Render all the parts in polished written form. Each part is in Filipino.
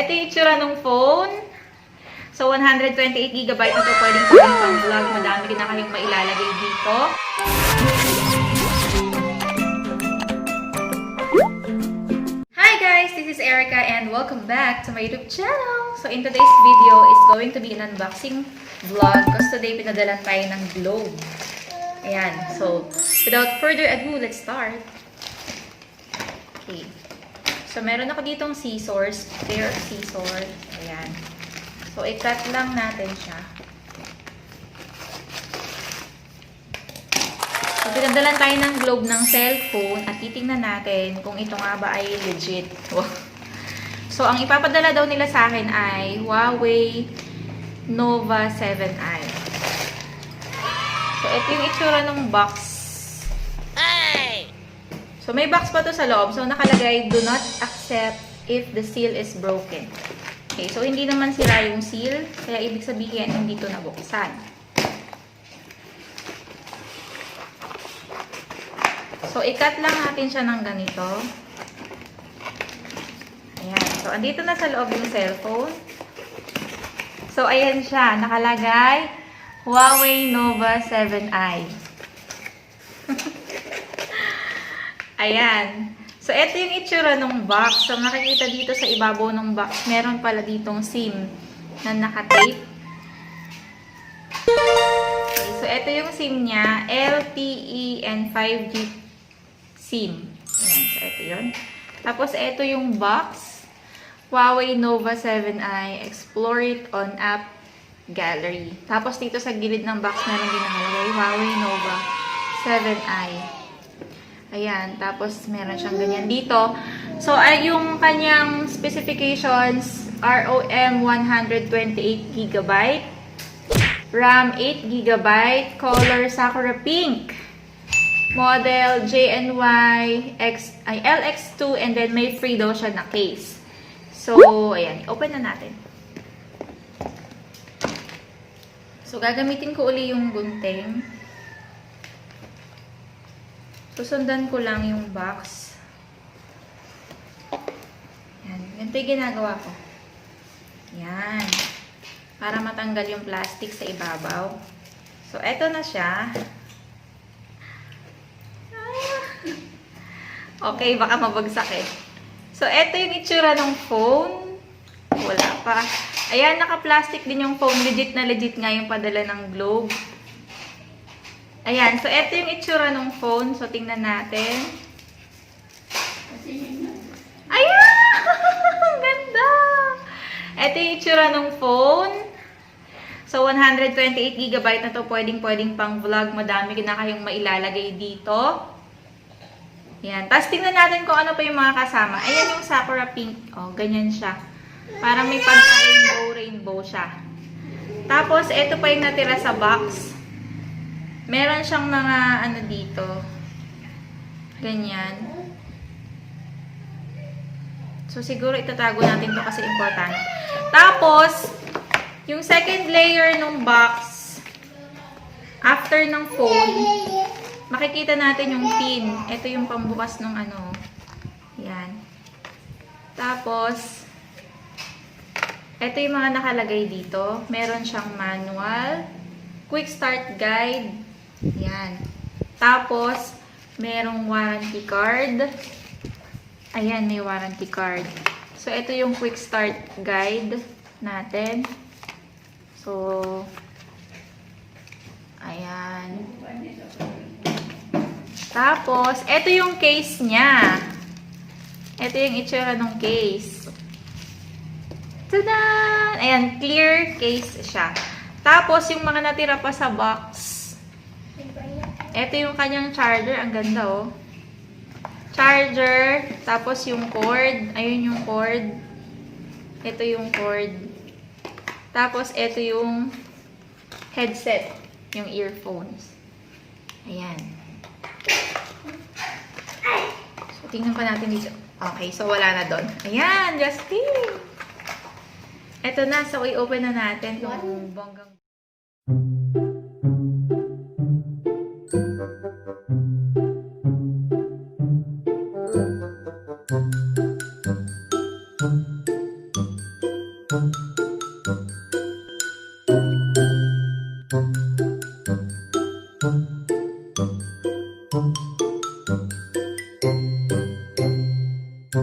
ito yung itsura ng phone. So, 128GB na ito. Pwedeng pang-vlog. Madami na kayong mailalagay dito. Hi guys! This is Erika and welcome back to my YouTube channel. So, in today's video is going to be an unboxing vlog because today pinadalan tayo ng globe. Ayan. So, without further ado, let's start. Okay. So, meron ako ditong scissors. Pair of scissors. Ayan. So, i-cut lang natin siya. So, pinadalan tayo ng globe ng cellphone at titingnan natin kung ito nga ba ay legit. So, ang ipapadala daw nila sa akin ay Huawei Nova 7i. So, ito yung itsura ng box. So, may box pa to sa loob. So, nakalagay, do not accept if the seal is broken. Okay, so hindi naman sira yung seal, kaya ibig sabihin hindi ito nabuksan. So, i-cut lang natin siya ng ganito. Ayan. So, andito na sa loob yung cellphone. So, ayan siya. Nakalagay, Huawei Nova 7i. Ayan. So, ito yung itsura ng box. So, makikita dito sa ibabaw ng box, meron pala ditong SIM na nakatape. Okay, so, ito yung SIM niya. LTE and 5G SIM. Ayan. So, ito yun. Tapos, ito yung box. Huawei Nova 7i. Explore it on App Gallery. Tapos, dito sa gilid ng box, meron din nakalagay Huawei Nova 7i. Ayan, tapos meron siyang ganyan dito. So, ay yung kanyang specifications, ROM 128GB, RAM 8GB, color SAKURA PINK, model JNY LX2, and then may free daw siya na case. So, ayan, open na natin. So, gagamitin ko uli yung gunting. Susundan ko lang yung box. Yan. Ganito yung ginagawa ko. Yan. Para matanggal yung plastic sa ibabaw. So, eto na siya. Okay, baka mabagsak eh. So, eto yung itsura ng phone. Wala pa. Ayan, naka-plastic din yung phone. Legit na legit nga yung padala ng globe. Ayan, so ito yung itsura ng phone. So, tingnan natin. Ayan! Ang ganda! Ito yung itsura ng phone. So, 128GB na to. Pwedeng pang vlog. Madami na kayong mailalagay dito. Ayan. Tapos, tingnan natin kung ano pa yung mga kasama. Ayan yung SAKURA Pink. Oh, ganyan siya. Parang may pagka-rainbow siya. Tapos, ito pa yung natira sa box. Meron siyang mga ano dito. Ganyan. So, siguro itatago natin to kasi important. Tapos, yung second layer ng box, after ng phone, makikita natin yung pin. Ito yung pambukas ng ano. Yan. Tapos, ito yung mga nakalagay dito. Meron siyang manual, quick start guide. Yan. Tapos, merong warranty card. Ayan, may warranty card. So, ito yung quick start guide natin. So, ayan. Tapos, ito yung case niya. Ito yung itsura ng case. Tada! Ayan, clear case siya. Tapos, yung mga natira pa sa box, ito yung kanyang charger. Ang ganda, oh. Charger. Tapos yung cord. Ayun yung cord. Ito yung cord. Tapos, ito yung headset. Yung earphones. Ayan. So, tingnan pa natin dito. Okay, so wala na doon. Ayan, Justin! Ito na. So, i-open na natin yung bonggang. So,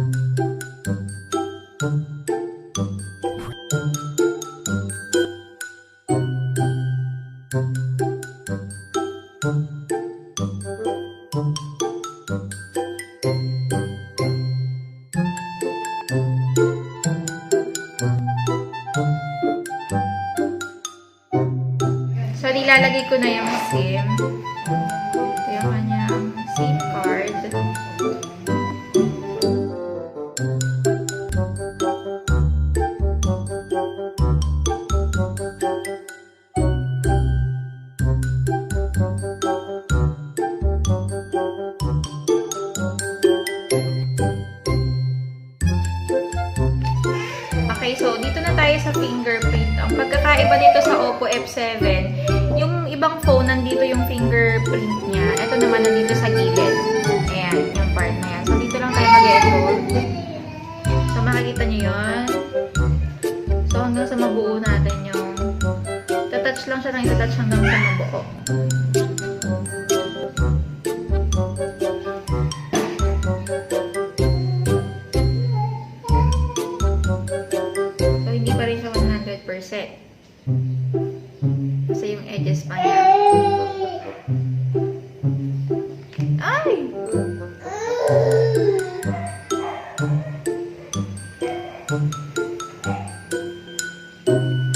nilalagay ko na yung SIM. Ito yung kanyang SIM card. Okay, so dito na tayo sa fingerprint. Ang pagkakaiba dito sa OPPO F7, yung ibang phone, nandito yung fingerprint niya. Ito naman nandito sa gilid. Ayan, yung part na yan. So, dito lang tayo mag-e-fold. So, makikita nyo yun. So, hanggang sa mabuo natin yung tatouch lang siya ng itatouch hanggang sa mabuo. So, hindi pa rin siya 100%. Kasi yung edges pa niya. Ay!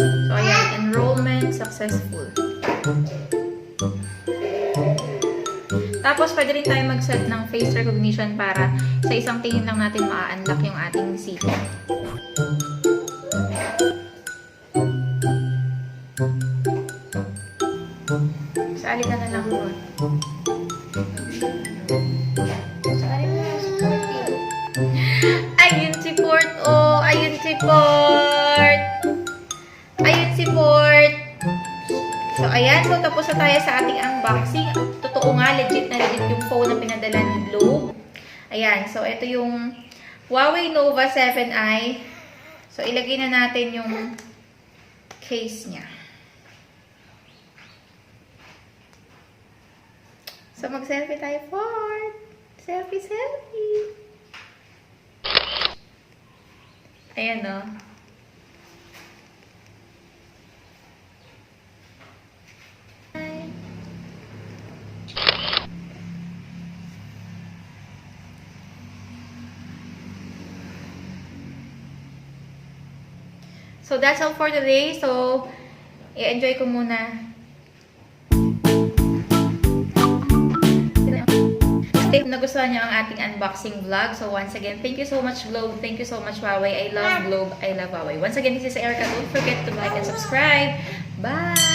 So, ayan. Enrollment successful. Tapos, pwede rin tayo mag-set ng face recognition para sa isang tingin lang natin ma-unlock yung ating sito. Sali ka na lang po. Sali mo na support yun. Ayun si Port, oh! Ayun si Port! Ayun si Port! So, ayan. So, tapos na tayo sa ating unboxing. Totoo nga, legit na legit yung phone na pinadala ni Globe. Ayan. So, ito yung Huawei Nova 7i. So, ilagay na natin yung case niya. So, mag-selfie tayo, Ford. Selfie, selfie. Ayan, o. So, that's all for today. So, i-enjoy ko muna. If nagustuhan niyo ang ating unboxing vlog, so once again, thank you so much Globe, thank you so much Huawei, I love Globe, I love Huawei. Once again, this is Erika, don't forget to like and subscribe. Bye!